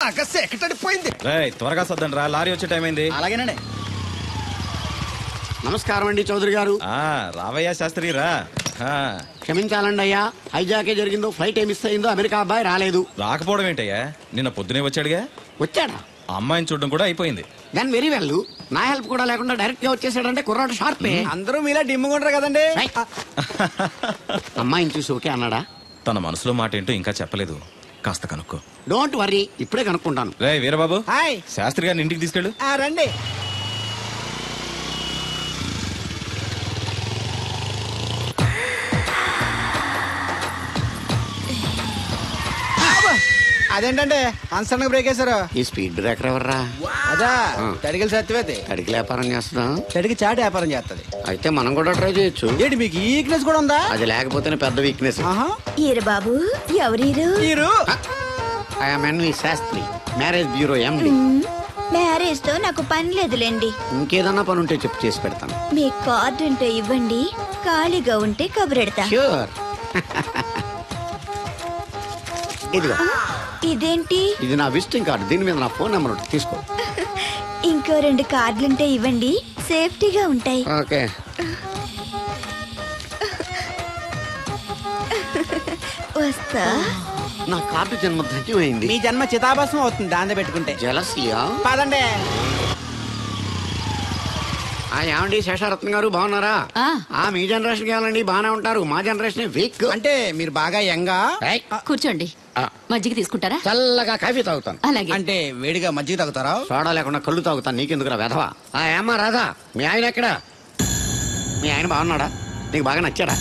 బాగా సెకటడిపోయింది. త్వరగా సర్దండి రా, లారీ వచ్చే టైం అయింది. అలాగేనండి. నమస్కారం అండి చౌదరి గారు. రావయ్యా శాస్త్రి రా. క్షమించాలండి అయ్యా, హైజాకే జరిగిందో, ఫ్లైట్ మిస్ అయిందో, అమెరికా అబ్బాయి రాలేదు. రాకపోవడం ఏంటయ్యా, నిన్న పొద్దునే వచ్చాడుగా. వచ్చాడా? అమ్మాయిని చూడడం కూడా అయిపోయింది. దాని వెరీ వెల్. నా హెల్ప్ కూడా లేకుండా డైరెక్ట్ గా వచ్చేసాడంటే కుర్రాడు షార్పే. అందరూ మీలా డిమ్ముకుంటారు కదండి. అమ్మాయిని చూసి ఓకే అన్నాడా? తన మనసులో మాట ఏంటో ఇంకా చెప్పలేదు, కాస్త కనుక్కో. డోంట్ వర్రీ, ఇప్పుడే కనుక్కుంటాను. రే వీరబాబు, హాయ్. శాస్త్రి గారిని ఇంటికి తీసుకెళ్ళు. రండి. అదేంటంటే అన్సడన్ బ్రేక్ వేశారు. ఈ స్పీడ్ బ్రేకర్ ఎవర్రా? అదా తడిగిల సత్యవేది. అడిగి వ్యాపారం చేస్తున్నాం. తడికి చాటి వ్యాపారం చేస్తది. అయితే మనం కూడా ట్రై చేయొచ్చు. ఏంటి మీకు ఈ వీక్నెస్ కూడా ఉందా? అది లేకపోతేనే పెద్ద వీక్నెస్. ఈరు బాబు, ఎవరీరు? I'm NV Sastri, marriage bureau MD. Marriage తో నాకు పని లేదులేండి. ఇంకేదన్నా పని ఉంటే చెప్పు, చేసి పెడతాను. మీ కార్డు ఉంటే ఇవ్వండి, ఖాళీగా ఉంటే కబురెడతా. ష్యూర్. ఇదిగో. ఇదేంటి? ఇది నా విజిటింగ్ కార్డు, దీని మీద నా ఫోన్ నెంబర్ ఉంటుంది, తీసుకో. ఇంకో 2 కార్డులుంటే ఇవ్వండి, సేఫ్టీగా ఉంటాయి. ఓకే. వస్తా. నా కార్డు జన్మ ధన్యమైంది. మీ జన్మ చితాభాసం అవుతుంది దాన్ని పెట్టుకుంటే. జలసియా? పదండి. ఏమండి శేషారత్న గారు, బాగున్నారా? మీ జనరేషన్ కావాలండి, బాగానే ఉంటారు. మా జనరేషన్ వీక్. అంటే మీరు బాగా యంగా. కూర్చోండి, మజ్జిగ తీసుకుంటారా? చల్లగా కాఫీ తాగుతాను. అలాగే. అంటే వేడిగా మజ్జిగ తాగుతారా? సోడా లేకుండా కళ్ళు తాగుతాను. నీకెందుకురా వెధవా? ఏమ్మా రాధా, మీ ఆయన ఎక్కడా? మీ ఆయన బాగున్నాడా? నీకు బాగా నచ్చాడా?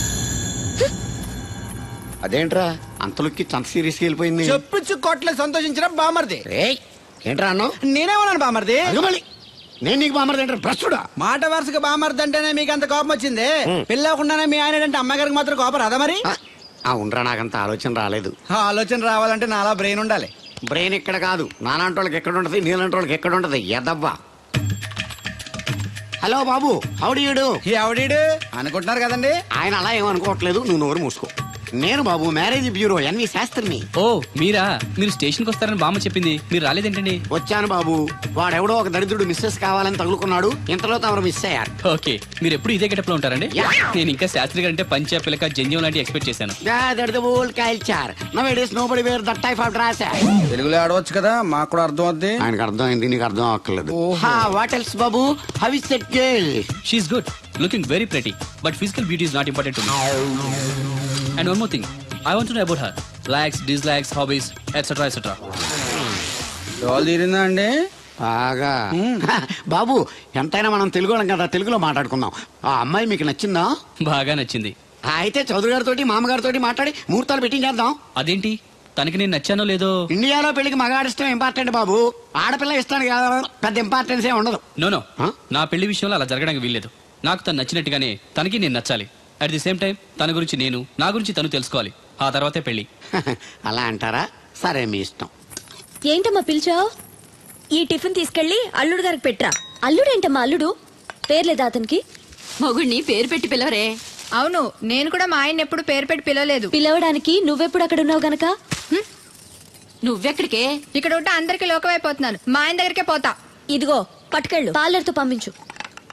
అదేంట్రా అంతలోకి అంత సీరియస్ వెళ్ళిపోయింది? చెప్పుచ్చు కొట్ల సంతోషించిన బామర్ది. ఏంట్రా అన్నావు? నేనేమన్నాను బామర్ది? నేను నీకు బామర్ది అంటే ప్రస్తుడా? మాట వరుసగా బామర్ది అంటేనే మీకు అంత కోపం వచ్చింది. పెళ్ళకుండానే మీ ఆయన అంటే అమ్మగారికి మాత్రం కోపం రాదా మరి? ఉండరా, నాకంత ఆలోచన రాలేదు. ఆలోచన రావాలంటే నాలా బ్రెయిన్ ఉండాలి. బ్రెయిన్ ఇక్కడ కాదు, నాలాంటి వాళ్ళకి ఎక్కడ ఉంటది, నీలాంటి వాళ్ళకి ఎక్కడ ఉంటది. ఎదవ్వా. హలో బాబు, హౌడీయుడు. ఎవడీడు అనుకుంటున్నారు కదండి. ఆయన అలా ఏమనుకోవట్లేదు, నువ్వు నోరు మూసుకో. నేను బాబు, మ్యారేజ్ బ్యూరో ఎన్వి శాస్త్రిని. ఓ మీరా? మీరు స్టేషన్కి వస్తారని బామ్మ చెప్పింది, మీరు రాలేదేంటండి? వచ్చాను బాబు, వాడెవడో ఒక దరిద్రుడు మిస్సెస్ కావాలని తగులుకున్నాడు. ఇంతలో తమరు మిస్ అయ్యారు. ఓకే, మీరు ఎప్పుడు ఇదే గెటప్ లో ఉంటారండి? నేను ఇంకా శాస్త్రి గారు అంటే పంచ పిల్లక జంజం లాంటి ఎక్స్పెక్ట్ చేశాను. తెలుగులో ఆడవచ్చు కదా, మాకు కూడా అర్థం అవుద్ది. ఆయనకు అర్థం అయింది, నీకు అర్థం అవ్వట్లేదు. What else Babu? How is that girl? She is good, looking very pretty, but physical beauty is not important to me. And one more thing, I want to know about her. Likes, dislikes, hobbies, etc. etc. డోల్ తీరిందా అండి? బాగా. బాబు, ఎంతైనా మనం తెలుగు వాళ్ళం కదా, తెలుగులో మాట్లాడుకుందాం. ఆ అమ్మాయి మీకు నచ్చిందా? బాగా నచ్చింది. అయితే చౌదరి గారితో, మామగారితో మాట్లాడి ముహూర్తాలు పెట్టించేద్దాం. అదేంటి, తనకి నేను నచ్చానో లేదో? ఇండియాలో పెళ్లికి మగాడిష్టం ఇంపార్టెంట్ బాబు, ఆడపిల్ల ఇస్తాను కదా, పెద్ద ఇంపార్టెన్స్ ఏ ఉండదు. నో నా పెళ్లి విషయంలో అలా జరగడానికి వీల్లేదు. నాకు తను నచ్చినట్టుగానే తనకి నేను నచ్చాలి. అట్ ది సేమ్ టైం తన గురించి నేను, నా గురించి తను తెలుసుకోవాలి. ఆ తర్వాతే పెళ్లి. అలా అంటారా? సరే, మీ ఇష్టం. ఏంటమ్మా పిలిచావు? ఈ టిఫిన్ తీసుకెళ్లి అల్లుడు గారికి పెట్టరా. అల్లుడేంటమ్మా అల్లుడు? పేర్లేదా అతనికి? మొగుడిని పేరు పెట్టి పిలవరే. అవును, నేను కూడా మా ఆయన ఎప్పుడు పేరు పెట్టి పిలవలేదు. పిలవడానికి నువ్వెప్పుడు అక్కడ ఉన్నావు గనక. నువ్వెక్కడికే? ఇక్కడ ఉంటే అందరికి లోకమైపోతున్నాను. మా ఆయన దగ్గరికే పోతా. ఇదిగో పట్టుకెళ్ళు, పార్లర్తో పంపించు.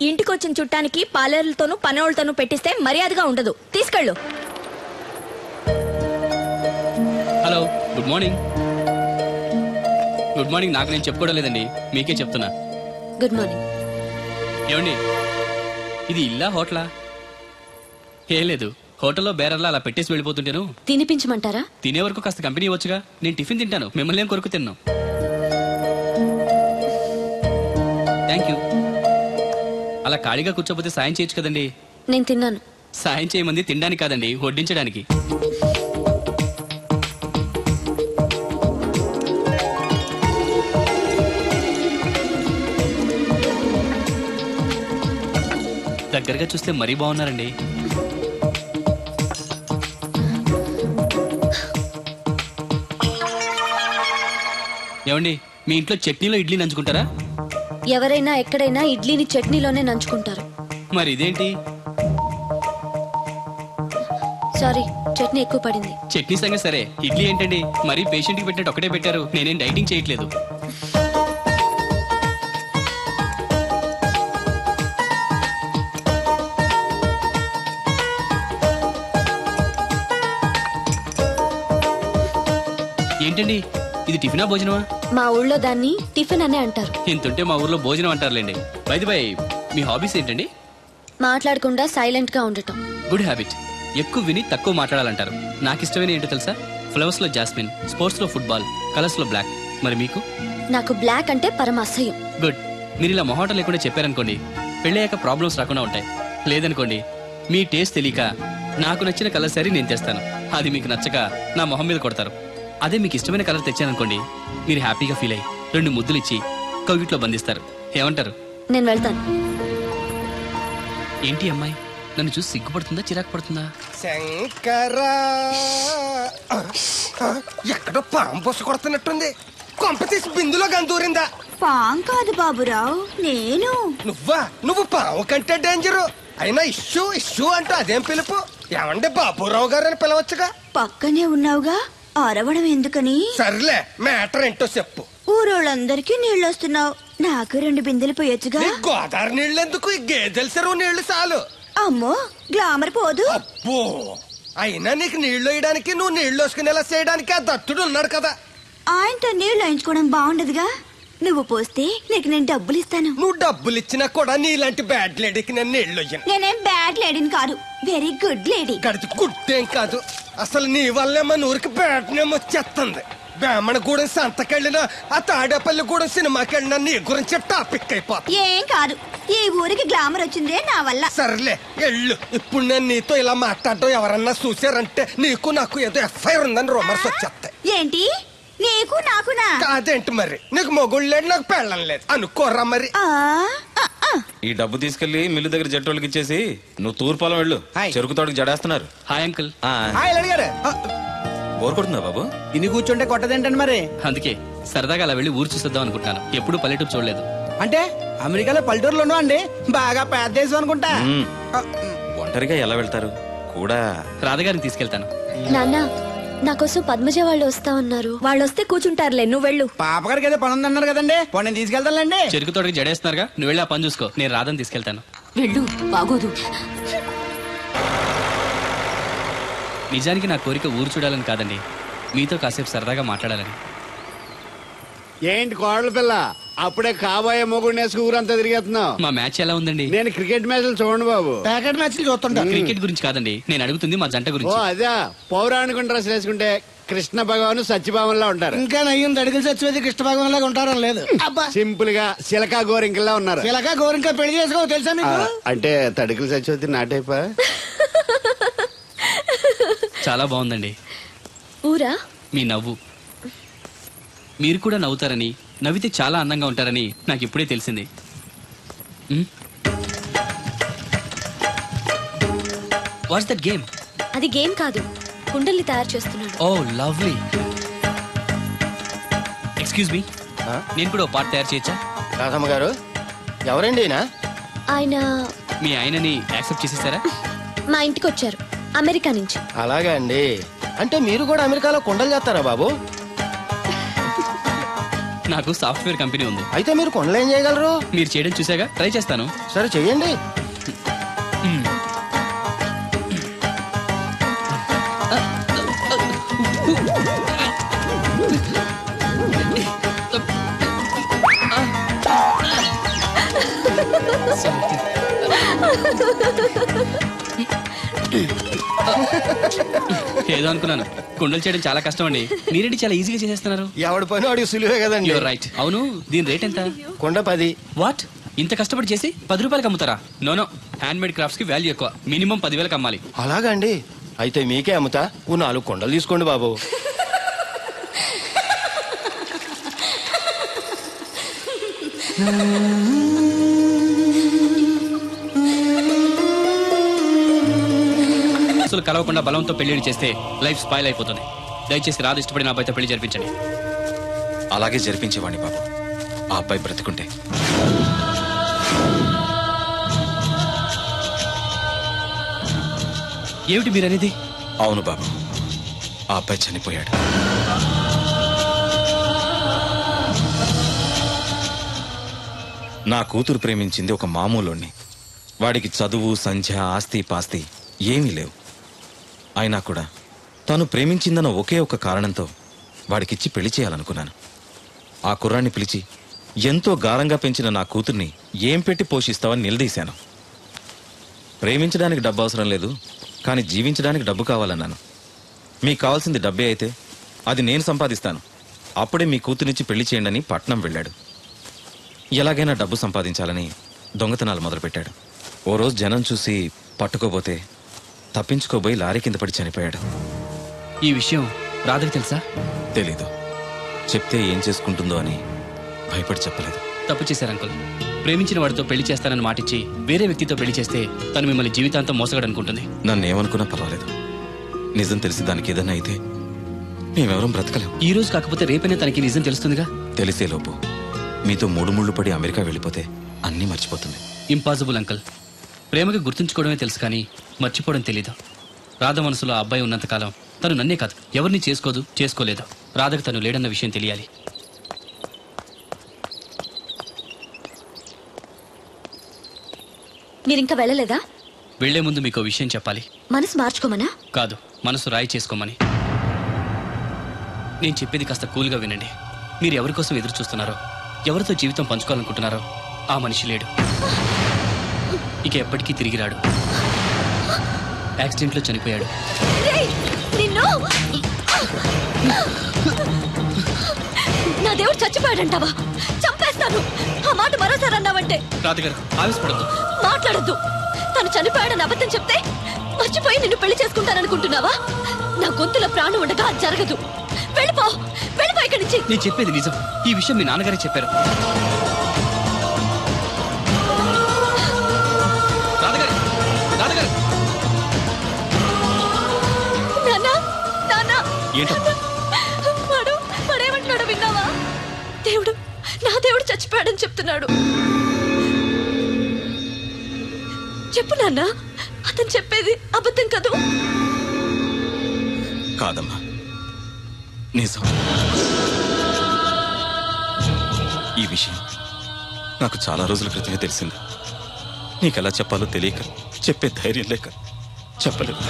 ఇంటికొచ్చిన చుట్టానికి పార్లర్లతోనూ పనోళ్ళతోనూ పెట్టిస్తే మర్యాదగా ఉండదు. తీసుకెళ్ళు. Hello, good morning. Good morning నాకు నేను చెప్పుకోవడం లేదండి, మీకే చెప్తున్నా. Good morning. ఏమండి, ఇది ఇల్లా హోటలా? ఏం లేదు, హోటల్లో బేరర్లా అలా పెట్టేసి వెళ్ళిపోతుంటేను. తినిపించమంటారా? తినే వరకు కాస్త కంపెనీ ఇవ్వచ్చుగా. నేను టిఫిన్ తింటాను, మిమ్మల్ని ఏం కొరకు తిన్నాను. Thank you. అలా ఖాళీగా కూర్చోపోతే సాయం చేయొచ్చు కదండి. నేను తిన్నాను. సాయం చేయమంది తినడానికి కాదండి, వడ్డించడానికి. దగ్గరగా చూస్తే మరీ బాగున్నారండి. ఏమండి, మీ ఇంట్లో చట్నీలో ఇడ్లీ నంచుకుంటారా? ఎవరైనా ఎక్కడైనా ఇడ్లీని చట్నీలోనే నంచుకుంటారు. మరి ఇదేంటి? సారీ, చట్నీ ఎక్కువ పడింది. చట్నీ సంగతి సరే, ఇడ్లీ ఏంటండి మరీ పేషెంట్ కి పెట్టినట్టు ఒకటే పెట్టారు. నేనేం డైటింగ్ చేయట్లేదు. ఏంటండి ఇది టిఫినా భోజనమా? మా ఊళ్ళో దాన్ని టిఫిన్ అనే అంటారు. ఇంతుంటే మా ఊర్లో భోజనం అంటారులేండి. బై ది బై, మీ హాబీస్ ఏంటండి? మాట్లాడకుండా సైలెంట్ గా ఉండటం. Good habit. ఎక్కువ విని తక్కువ మాట్లాడాలంటారు. నాకు ఇష్టమైన ఏంటో తెలుసా? ఫ్లవర్స్ లో జాస్మిన్, స్పోర్ట్స్ లో ఫుట్బాల్, కలర్స్ లో బ్లాక్. మరి మీకు? నాకు బ్లాక్ అంటే పరమ అసహ్యం. గుడ్. మీరు ఇలా మొహాటం లేకుండా చెప్పారనుకోండి, పెళ్ళయ్యాక ప్రాబ్లమ్స్ రాకుండా ఉంటాయి. లేదనుకోండి, మీ టేస్ట్ తెలియక నాకు నచ్చిన కలర్ సరే నేను తెస్తాను, అది మీకు నచ్చక నా మొహం మీద కొడతారు. అదే మీకు ఇష్టమైన కలర్ తెచ్చాననుకోండి, మీరు హ్యాపీగా ఫీల్ అయ్యి 2 ముద్దులు ఇచ్చి కౌగిట్లో బంధిస్తారు. ఏమంటారు? నేను వెళ్తాను. ఏంటి అమ్మాయి నన్ను చూసి సిగ్గుపడుతుందా చిరాకు పడుతుందా? శంకరా ఎక్కడో పాము బొస కొడుతున్నట్టుంది. కొంప తీసి బిందులో గందూరిందా? పాం కాదు బాబురావు, నేను. నువ్వు పాము కంటే డేంజరు. అయినా ఇష్యూ ఇష్యూ అంటూ అదేం పిలుపు? ఏమండి బాబురావు గారు అని పిలవచ్చుగా. పక్కనే ఉన్నావుగా, అరవడం ఎందుకని? సర్లే, మ్యాటర్ ఏంటో చెప్పు. ఊరోళ్ళందరికీ నీళ్ళు వస్తున్నావు, నాకు 2 బిందెలు పోయొచ్చుగా. నీ గోదావరి నీళ్ళెందుకు? ఈ గేదెల చెరువు నీళ్లు చాలు. అమ్మో, గ్లామర్ పోదు. అబ్బో, అయినా నీకు నీళ్లు వేయడానికి, నువ్వు నీళ్లు వేసుకునేలా చేయడానికి ఆ దత్తుడు ఉన్నాడు కదా. ఆయనతో నీళ్లు వేయించుకోవడం బాగుండదుగా. నువ్వు పోస్తే నీకు నేను డబ్బులు ఇస్తాను. నువ్వు డబ్బులు ఇచ్చినా కూడా నీలాంటి బ్యాడ్ లేడీకి నేను నీళ్లు వేయను. నేనేం బ్యాడ్ లేడీని కాదు, వెరీ గుడ్ లేడీ. గడిచి గుడ్డేం కాదు. అసలు నీ వల్లే మన ఊరికి బ్యాడ్ నేమ్ వచ్చేస్తుంది. బ్రాహ్మణగూడెం సంతకెళ్ళినా, ఆ తాడేపల్లిగూడెం సినిమాకెళ్ళినా నీ గురించి టాపిక్ అయిపోతుంది. ఏం కాదు, ఈ ఊరికి గ్లామర్ వచ్చిందే నా వల్ల. సర్లే ఎళ్ళు. ఇప్పుడు నేను నీతో ఇలా మాట్లాడటం ఎవరన్నా చూసారంటే నీకు నాకు ఏదో ఎఫ్ఐఆర్ ఉందని రూమర్స్ వచ్చేస్తాయి. ఏంటి? నీకు నాకునా? కాదేంటి మరి? నీకు మొగుళ్ళు లేదు, నాకు పెళ్ళం లేదు అనుకోరా మరి. ఈ డబ్బు తీసుకెళ్లి మిల్లు దగ్గర జట్టోళ్ళకి ఇచ్చేసి నువ్వు తూర్పాలం వెళ్ళు. చెరుకు తోటకి జడేస్తున్నారు. Hi uncle. అడిగారు బోర్ కొడుతుందా బాబు? ఇన్ని కూర్చుంటే కొట్టదేంటండి మరి? అందుకే సరదాగా అలా వెళ్ళి ఊరు చూసేద్దాం అనుకుంటాను. ఎప్పుడు పల్లెటూరు చూడలేదు. అంటే అమెరికాలో పల్లెటూరులోనూ అండి బాగా పెద్ద దేశం అనుకుంటా. ఒంటరిగా ఎలా వెళ్తారు? కూడా రాధగారిని తీసుకెళ్తాను. నాన్న, నా కోసం పద్మజ వాళ్ళు వస్తా ఉన్నారు. వాళ్ళు వస్తే కూర్చుంటారులే, నువ్వు వెళ్ళు. పాప గారికి ఏదో పని ఉందన్నారు కదండి, నేను తీసుకెళ్తానులేండి. చెరుకు తోటకి జడేస్తున్నారుగా, నువ్వు వెళ్ళి ఆ పని చూసుకో. నేను రాధని తీసుకెళ్తాను. వెళ్ళు, బాగోదు. నిజానికి నా కోరిక ఊరు చూడాలని కాదండి, మీతో కాసేపు సరదాగా మాట్లాడాలని. ఏంటి కోడల పిల్ల, అప్పుడే కాబోయే మొగుడు నేసుకు ఊరంతా తిరిగేస్తున్నావు? మా మ్యాచ్ ఎలా ఉందండి? నేను క్రికెట్ మ్యాచ్లు చూడండి బాబు. ప్యాకెట్ మ్యాచ్లు చూస్తుంటా. క్రికెట్ గురించి కాదండి, నేను అడుగుతుంది మా జంట ఓ గురించి. అదే, పౌరాణిక డ్రెస్ వేసుకుంటే కృష్ణ భగవాన్ సత్యభావంలా ఉంటారు. ఇంకా నయ్యం అడిగిన చచ్చిపోతే కృష్ణ భగవాన్ లాగా ఉంటారని లేదు. అబ్బా, సింపుల్ గా సిలకా గోరింకల్లా ఉన్నారు. ఇలాగా గోరింకా పెళ్లి చేసుకో తెలుసా మీకు? అంటే తడికలు చచ్చిపోతే నాటైపా. చాలా బాగుందండి. ఊరా? మీ నవ్వు. మీరు కూడా నవ్వుతారని, నవ్వితే చాలా అందంగా ఉంటారని నాకు ఇప్పుడే తెలిసింది. What's that game? అది గేమ్ కాదు, కుండల్ని తయారు చేస్తున్నాడు. Oh lovely. ఎక్స్క్యూజ్ మీ, నేను కూడా ఓ పార్ట్ తయారు చేయొచ్చా? రాధమ్మ గారు, ఎవరండి ఈయన? ఆయన మీ ఆయనని యాక్సెప్ట్ చేసేసారా? మా ఇంటికి వచ్చారు అమెరికా నుంచి. అలాగా అండి. అంటే మీరు కూడా అమెరికాలో కొండలు చేస్తారా బాబు? నాకు సాఫ్ట్వేర్ కంపెనీ ఉంది. అయితే మీరు కొండలు ఏం చేయగలరు? మీరు చేయడం చూసాగా, ట్రై చేస్తాను. సరే చెయ్యండి. ఏదో అనుకున్నాను. కుండలు చేయడం చాలా కష్టం అండి, మీరేంటి చాలా ఈజీగా చేసేస్తున్నారు. ఎవడి పని వాడికి సులువే కదండి. You're right. అవును, దీని రేట్ ఎంత? కొండ 10. వాట్? ఇంత కష్టపడి చేసి 10 రూపాయలకి అమ్ముతారా? నోనో, హ్యాండ్ మేడ్ క్రాఫ్ట్స్ కి వాల్యూ ఎక్కువ. మినిమం 10,000కి అమ్మాలి. అలాగా అండి, అయితే మీకే అమ్ముతా. ఓ 4 కొండలు తీసుకోండి బాబు. అసలు కలవకుండా బలంతో పెళ్లి చేస్తే లైఫ్ స్పాయిల్ అయిపోతుంది. దయచేసి రాధ ఇష్టపడిన అబ్బాయితో పెళ్లి జరిపించండి. అలాగే జరిపించేవాడిని బాబు, ఆ అబ్బాయి బ్రతుకుంటే. ఏమిటి మీరనేది? అవును బాబు, ఆ అబ్బాయి చనిపోయాడు. నా కూతురు ప్రేమించింది ఒక మామూలుణ్ణి. వాడికి చదువు, సంధ్య, ఆస్తి పాస్తి ఏమీ లేవు. అయినా కూడా తను ప్రేమించిందన్న ఒకే ఒక కారణంతో వాడికిచ్చి పెళ్లి చేయాలనుకున్నాను. ఆ కుర్రాన్ని పిలిచి ఎంతో గారంగా పెంచిన నా కూతుర్ని ఏం పెట్టి పోషిస్తావని నిలదీశాను. ప్రేమించడానికి డబ్బు అవసరం లేదు, కానీ జీవించడానికి డబ్బు కావాలన్నాను. మీకు కావాల్సింది డబ్బే అయితే అది నేను సంపాదిస్తాను, అప్పుడే మీ కూతురినిచ్చి పెళ్లి చేయండి అని పట్నం వెళ్ళాడు. ఎలాగైనా డబ్బు సంపాదించాలని దొంగతనాలు మొదలుపెట్టాడు. ఓ రోజు జనం చూసి పట్టుకోబోతే తప్పించుకోబోయి లారీ కింద పడి చనిపోయాడు. ఈ విషయం రాధకి తెలుసా? తెలీదు. చెప్తే ఏం చేసుకుంటుందో అని భయపడి చెప్పలేదు. తప్పు చేశారు అంకుల్. ప్రేమించిన వాడితో పెళ్లి చేస్తానని మాటిచ్చి వేరే వ్యక్తితో పెళ్లి చేస్తే తను మిమ్మల్ని జీవితాంతం మోసగడనుకుంటుంది. నన్ను ఏమనుకున్నా పర్వాలేదు, నిజం తెలిసి దానికి ఏదన్నా అయితే మేమెవరం బ్రతకలేం. ఈ రోజు కాకపోతే రేపైనా తనకి నిజం తెలుస్తుందిగా. తెలిసేలోపు మీతో మూడు ముళ్ళు పడి అమెరికా వెళ్ళిపోతే అన్నీ మర్చిపోతుంది. Impossible uncle. ప్రేమగా గుర్తుంచుకోవడమే తెలుసు కానీ మర్చిపోవడం తెలీదు. రాధ మనసులో ఆ అబ్బాయి ఉన్నంతకాలం తను నన్నే కాదు ఎవరిని చేసుకోలేదు. రాధకు తను లేడన్న విషయం తెలియాలి. మీరింకా వెళ్ళలేదా? వెళ్లే ముందు మీకు విషయం చెప్పాలి. మనసు మార్చుకోమనా? కాదు, మనసు రాయి చేసుకోమని. నేను చెప్పేది కాస్త కూల్గా వినండి. మీరు ఎవరి కోసం ఎదురు చూస్తున్నారో, ఎవరితో జీవితం పంచుకోవాలనుకుంటున్నారో ఆ మనిషి లేడు. ఇక ఎప్పటికీ తిరిగి రాడు. యాక్సిడెంట్లో చనిపోయాడు. నా దేవుడు చచ్చిపోయాడంటావా? చంపేస్తాను. ఆ మాట మరోసారి అన్నావంటే. రాధగారు ఆవేశపడద్దు, మాట్లాడద్దు. తను చనిపోయాడని అబద్ధం చెప్తే మర్చిపోయి నిన్ను పెళ్లి చేసుకుంటాననుకుంటున్నావా? నా గొంతులో ప్రాణం ఉండగా అది జరగదు. వెళ్ళిపో ఇక్కడి నుంచి. నేను చెప్పేది నిజం. ఈ విషయం మీ నాన్నగారే చెప్పారు. వాడేమంటున్నాడో విన్నావా? నా దేవుడు చచ్చిపోయాడని చెప్తున్నాడు. చెప్పు నాన్న, అతను చెప్పేది అబద్ధం కదూ? కాదమ్మా, నిజం. ఈ విషయం నాకు చాలా రోజుల క్రితమే తెలిసింది. నీకెలా చెప్పాలో తెలియక, చెప్పే ధైర్యం లేక చెప్పలేదు.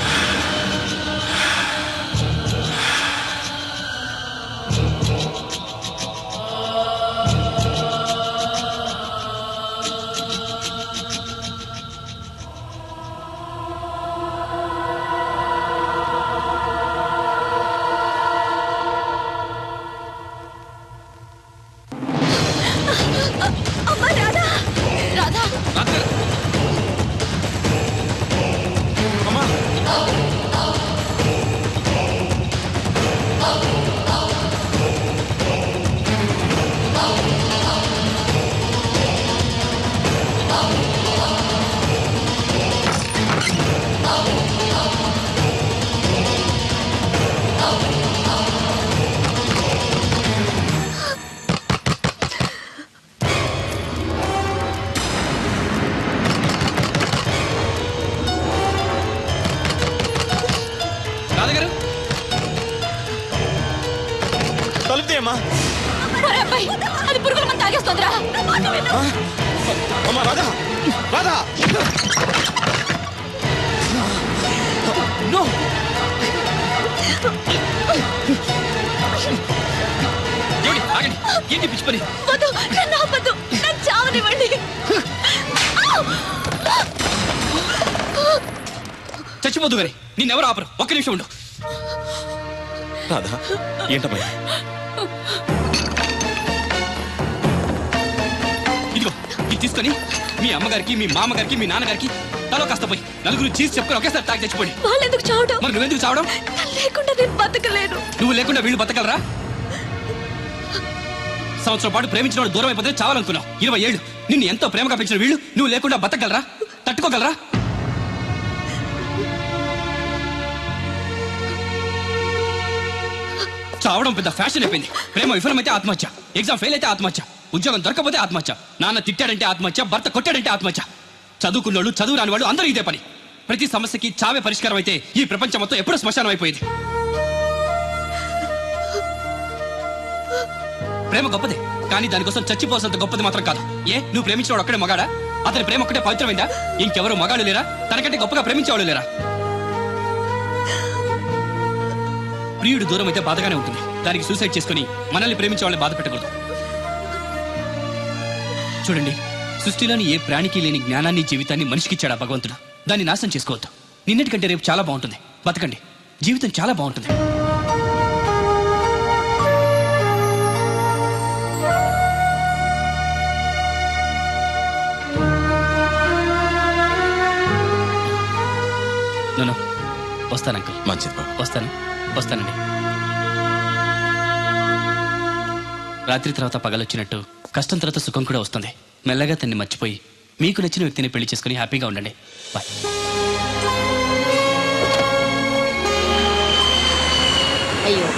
అది పురుగుల మంది తాగేస్తుందిరా. ఏంటి పిచ్చి పని? చావనివ్వండి. చచ్చిపోద్దు గారి, నిన్నెవరు ఆపరు. ఒక్క నిమిషం ఉండు. రాధా, ఏంటమ్మా? ఇదిగో ఇది తీసుకొని మీ అమ్మగారికి, మీ మామగారికి, మీ నాన్నగారికి తలో కాస్త పోయి నలుగురు చీజ్ చెప్పుకొని ఒకేసారి తాగి చచ్చిపోయి. వాళ్ళెందుకు చావడం? మరి నువ్వెందుకు చావడం? లేకుండా నేను బతకలేను. నువ్వు లేకుండా వీళ్ళు బతకలరా? సంవత్సరం పాటు ప్రేమించిన వాడు దూరం అయిపోతే చావాలనుకున్నావు. 20 ఏళ్ళు నిన్ను ఎంతో ప్రేమగా పెంచిన వీళ్ళు నువ్వు లేకుండా బతకగలరా? తట్టుకోగలరా? చావడం పెద్ద ఫ్యాషన్ అయిపోయింది. ప్రేమ విఫలమైతే ఆత్మహత్య, ఎగ్జామ్ ఫెయిల్ అయితే ఆత్మహత్య, ఉద్యోగం దొరకపోతే ఆత్మహత్య, నాన్న తిట్టాడంటే ఆత్మహత్య, భర్త కొట్టాడంటే ఆత్మహత్య. చదువుకున్నోళ్ళు, చదువు రాని వాళ్ళు అందరూ ఇదే పని. ప్రతి సమస్యకి చావే పరిష్కారం అయితే ఈ ప్రపంచం మొత్తం ఎప్పుడూ శ్మశానం అయిపోయేది. ప్రేమ గొప్పదే, కానీ దానికోసం చచ్చిపోవాల్సినంత గొప్పది మాత్రం కాదు. నువ్వు ప్రేమించినవాడు ఒక్కడే మగాడా? అతని ప్రేమ ఒక్కటే పవిత్రమైందా? ఇంకెవరు మగాళ్ళు లేరా? తనకంటే గొప్పగా ప్రేమించేవాళ్ళు లేరా? ప్రియుడు దూరం అయితే బాధగానే ఉంటుంది. దానికి సూసైడ్ చేసుకుని మనల్ని ప్రేమించే వాళ్ళని బాధ పెట్టకూడదు. చూడండి, సృష్టిలోని ఏ ప్రాణికి లేని జ్ఞానాన్ని, జీవితాన్ని మనిషికి ఇచ్చాడా భగవంతుడు. దాన్ని నాశనం చేసుకోవద్దు. నిన్నటికంటే రేపు చాలా బాగుంటుంది. బతకండి, జీవితం చాలా బాగుంటుంది. నో వస్తాను అంకుల్. మంచిది బాబు. వస్తానండి. రాత్రి తర్వాత పగలొచ్చినట్టు కష్టం తర్వాత సుఖం కూడా వస్తుంది. మెల్లగా తన్ని మర్చిపోయి మీకు నచ్చిన వ్యక్తిని పెళ్లి చేసుకుని హ్యాపీగా ఉండండి. బాయ్. అయ్యో,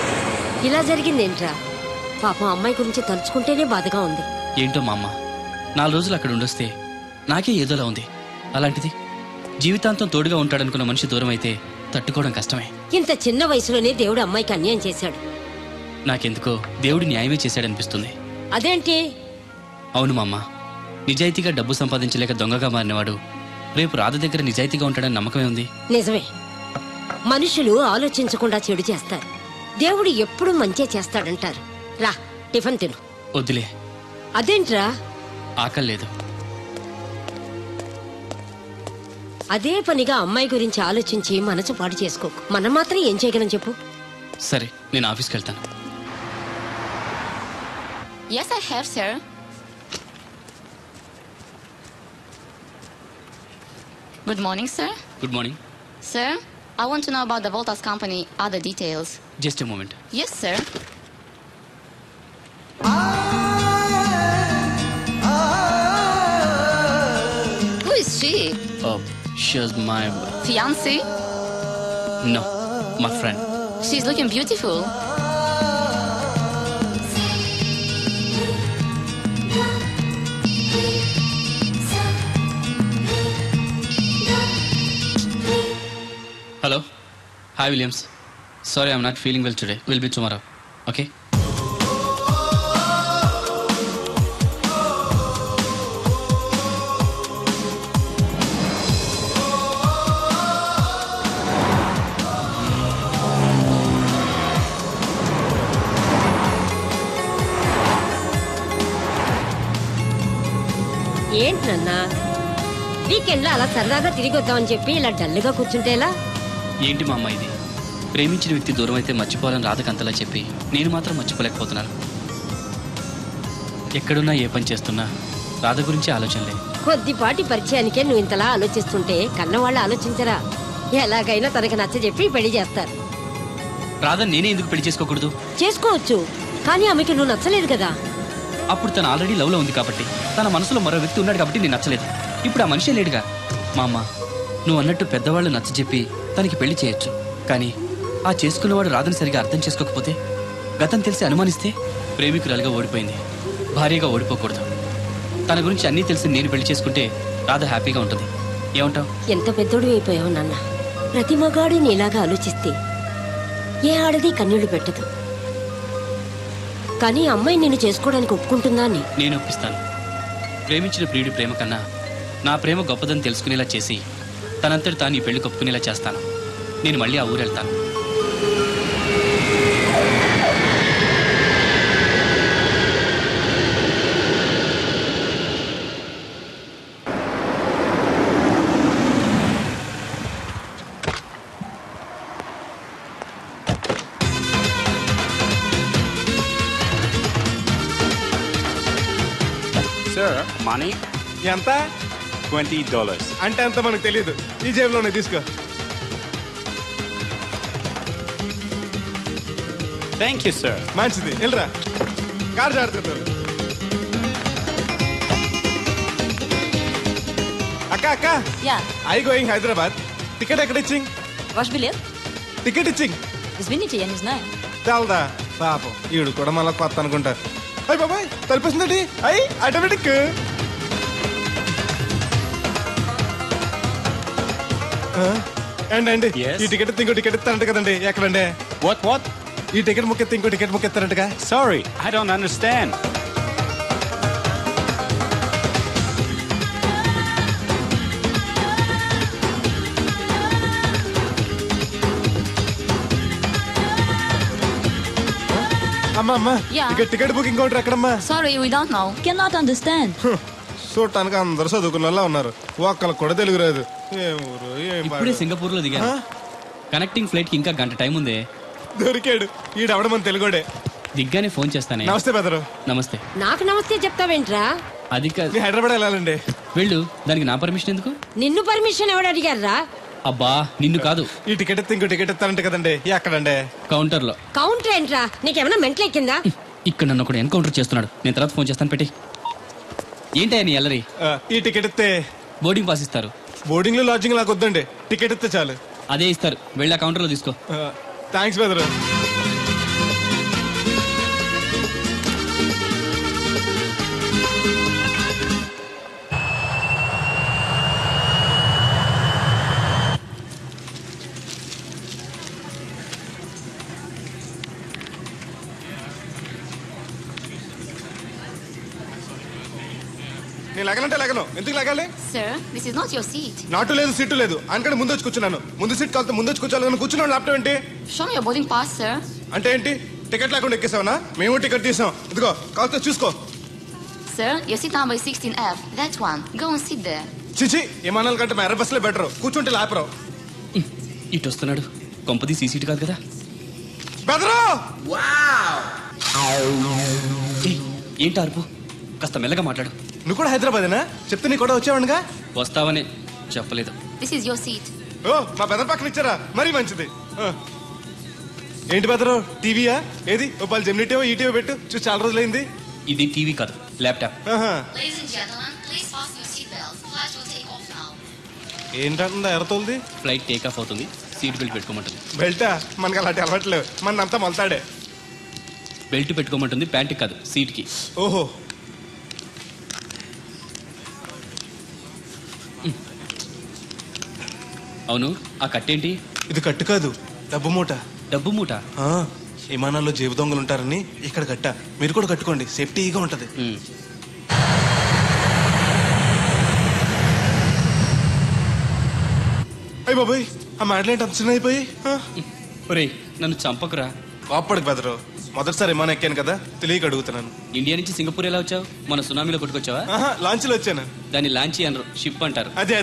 ఇలా జరిగిందేంట్రా? పాపం అమ్మాయి గురించి తలుచుకుంటేనే బాధగా ఉంది. ఏంటో మా అమ్మ 4 రోజులు అక్కడ ఉండొస్తే నాకే ఏదోలా ఉంది. అలాంటిది జీవితాంతం తోడుగా ఉంటాడనుకున్న మనిషి దూరం అయితే తట్టుకోవడం కష్టమే. ఇంత చిన్న వయసులోనే దేవుడు అమ్మాయికి అన్యాయం చేశాడు. నాకెందుకో దేవుడు న్యాయమే చేశాడనిపిస్తుంది. అదేంటి? అవును మామ, నిజాయితీగా డబ్బు సంపాదించలేక దొంగగా మారినవాడు రేపు రాధ దగ్గర నిజాయితీగా ఉంటాడని నమ్మకమే ఉంది. నిజమే, మనుషులు ఆలోచించకుండా చెడు చేస్తారు. దేవుడు ఎప్పుడూ మంచే చేస్తాడంటారు. రా, టిఫిన్ తిను. వద్దులే. అదేంట్రా? ఆకలి లేదు. అదే పనిగా అమ్మాయి గురించి ఆలోచించి మనసు పాడు చేసుకోకు. మనం మాత్రం ఏం చేయగలం చెప్పు? సరే, నేను ఆఫీస్కి వెళ్తాను. Yes, I have, sir. Good morning, sir. Good morning. Sir, I want to know about the Voltas company, other details. Just a moment. Yes, sir. Who is she? She's my... Fiancé? No, my friend. She's looking beautiful. Hello. Hi, Williams. Sorry, I'm not feeling well today. We'll be tomorrow. Okay? ఏంటన్నా weekend లో అలా సరదాగా తిరిగి వద్దామని చెప్పి ఇలా డల్గా కూర్చుంటేలా? ఏంటి మా అమ్మ ఇది? ప్రేమించిన వ్యక్తి దూరం అయితే మర్చిపోవాలని రాధకంతలా చెప్పి నేను మాత్రం మర్చిపోలేకపోతున్నాను. ఎక్కడున్నా ఏ పని చేస్తున్నా రాధ గురించి ఆలోచనలే. కొద్దిపాటి పరిచయానికే నువ్వు ఇంతలా ఆలోచిస్తుంటే కన్నవాళ్ళు ఆలోచించరా? ఎలాగైనా తనకి నచ్చజెప్పి పెళ్లి చేస్తారు. రాధ నేనే ఎందుకు పెళ్లి చేసుకోకూడదు? చేసుకోవచ్చు, కానీ ఆమెకి నువ్వు నచ్చలేదు కదా. అప్పుడు తను ఆల్రెడీ లవ్ లో ఉంది కాబట్టి, తన మనసులో మరో వ్యక్తి ఉన్నాడు కాబట్టి నేను నచ్చలేదు. ఇప్పుడు ఆ మనిషే లేడుగా. మా అమ్మ, నువ్వు అన్నట్టు పెద్దవాళ్ళు నచ్చజెప్పి తనకి పెళ్లి చేయొచ్చు, కానీ ఆ చేసుకున్నవాడు రాధని సరిగా అర్థం చేసుకోకపోతే, గతం తెలిసి అనుమానిస్తే? ప్రేమికురాలుగా ఓడిపోయింది, భార్యగా ఓడిపోకూడదు. తన గురించి అన్నీ తెలిసి నేను పెళ్లి చేసుకుంటే రాధ హ్యాపీగా ఉంటుంది. ఏమంటావు? ఎంత పెద్దోడు అయిపోయావు నాన్న. ప్రతి మగాడు నీలాగా ఆలోచిస్తే ఏ ఆడది కన్నీళ్లు పెట్టదు. కానీ అమ్మాయి నిన్ను చేసుకోవడానికి ఒప్పుకుంటుందా అని? నేను ఒప్పిస్తాను. ప్రేమించిన ప్రియుడి ప్రేమ కన్నా నా ప్రేమ గొప్పదని తెలుసుకునేలా చేసి తనంతటి తాను ఈ పెళ్లి ఒప్పుకునేలా చేస్తాను. నేను మళ్ళీ ఆ ఊరు వెళ్తాను. సార్, మనీ ఎంత? $20. అంటే అంత మనకు తెలియదు. ఈ జేబులోనే తీసుకో. Thank you sir. మంచిది, వెళ్ళరా. కార్ జాడుతుంది. అక్క అక్క, ఐ గోయింగ్ హైదరాబాద్. టికెట్ ఎక్కడ ఇచ్చింగ్? Ваш билет? టికెట్ ఇచ్చింగ్. Извините, я не знаю. తెలదా పాపం, ఈడు కూడా మళ్ళీ కొత్త అనుకుంటారు. అయ్యి బాబాయ్, తలిపేసిందండి. అయ్యి ఆటోమేటిక్. అండి Yes. ఈ టికెట్ ఇంకో టికెట్ ఇస్తారంట కదండి ఎక్కడండి What? ఈ టికెట్ ముక్కెత్తి ఇంకో టికెట్ ముక్కెత్తారంటగా Sorry, I don't understand. అమ్మా Yeah. ఇక టికెట్ బుకింగ్ కౌంటర్ ఎక్కడమ్మా Sorry, we don't know. Cannot understand. చూడటానికి అందరు చదువుకున్న వాళ్ళ ఉన్నారు ఒక్కళ్ళకి కూడా తెలుగు రాదు ఏం ఊరు ఏం ఇప్పుడే పాడు. సింగపూర్ లో దిగాను కనెక్టింగ్ ఫ్లైట్ కి ఇంకా గంట టైం ఉందే. దొరికాడు ఈడవడం మన తెలుగుడే. దిగ్గానే ఫోన్ చేస్తానే. నమస్తే బెదరు. నమస్తే. నాకు నమస్తే చెప్తావేంట్రా? అది కాదు. నీ హైదరాబాద్ వెళ్ళాలండి. వెళ్ళు, దానికి నా పర్మిషన్ ఎందుకు? నిన్ను పర్మిషన్ ఎవడు అడిగారా? అబ్బా నిన్ను కాదు. ఈ టికెట్ ఎత్తి ఇంకో టికెట్ ఇస్తారంట కదండి ఎక్కడండి? కౌంటర్ లో. కౌంటర్ ఏంట్రా? నీకేమైనా మెంటల్ ఎక్కిందా? ఇక్కడ నన్ను ఒకడు ఎన్కౌంటర్ చేస్తున్నాడు. నేను తర్వాత ఫోన్ చేస్తాను, పెట్టి. ఏంటయ్యా నీ అల్లరి? ఈ టికెట్ ఇస్తే బోర్డింగ్ పాస్ ఇస్తారు. బోర్డింగ్ లో లాడ్జింగ్ నాకు వద్దండి, టికెట్ ఇస్తే చాలు. అదే ఇస్తారు, వెళ్ళి ఆ కౌంటర్ లో తీసుకో. థ్యాంక్స్ బెదరు. నేను లగనంటే లగను, ఎందుకు లగాలి? Sir, this is not your seat. నాటు లేదు సీటు లేదు, అందుకని ముందు వచ్చి కూర్చున్నాను. ముందు సీట్ కాలితే ముందు వచ్చి కూర్చోాలని కూర్చున్నాను. ల్యాప్టాప్ ఏంటి? Show me your boarding pass, sir. అంటే ఏంటి? టికెట్ లేకుండా ఎక్కేసావనా? మేము టికెట్ తీసాం, ఇదిగో కాలితే చూసుకో. Sir, your seat number is 16F. That one. Go and sit there. చిచి విమానాల కంటే మా ఎర్ర బస్సులే బెటర్, కూర్చుంటే లాపరావు. ఇటు వస్తున్నాడు, కొంపది సీసీటీ కాదు కదా. బెదరు ఏయ్, ఏంటి అరుపు? కాస్త మెల్లగా మాట్లాడు. నువ్వు కూడా హైదరాబాదేనా? చెప్తే నీ కూడా వచ్చావనుగా. వస్తావనే చెప్పలేదు. This is your seat. ఓ మా బెదర్ పక్కన ఇచ్చారా? మరీ మంచిది. ఏంటి బెదరు, టీవీయా? ఏది ఓ పాలు జెమినీ టీవో ఈ టీవో పెట్టు, చూసి చాలా రోజులైంది. ఇది టీవీ కాదు, laptop. Ladies and gentlemen, please fasten your seatbelts. Flight will take off now. ఏంటంటుందా ఎర్రతోల్ది? ఫ్లైట్ టేక్ ఆఫ్ అవుతుంది, సీట్ బెల్ట్ పెట్టుకోమంటుంది. బెల్టా? మనకి అలాంటి అలవాట్లేవు, మన అంతా మొలతాడే. బెల్ట్ పెట్టుకోమంటుంది, ప్యాంట్కి కాదు, సీట్కి. ఓహో. అవును, ఆ కట్టేంటి? ఇది కట్టు కాదు, డబ్బు మూట. డబ్బు మూట? విమానాల్లో జేబు దొంగలు ఉంటారని ఇక్కడ కట్ట. మీరు కూడా కట్టుకోండి, సేఫ్టీగా ఉంటది. అయ్యి బాబాయ్, ఆ మాటలేంటి అంత చిన్న అయిపోయి? ఒరేయ్, నన్ను చంపకురా. కోప్పడికి బెదరు, మొదటిసారి విమానం ఎక్కాను కదా, తెలియక అడుగుతున్నాను. ఇండియా నుంచి సింగపూర్ ఎలా వచ్చావు? మన సునామీలో కొట్టుకొచ్చావా? లాంచ్లో వచ్చాను. దాన్ని లాంచీ అనరు, షిప్ అంటారు. అదే అదే.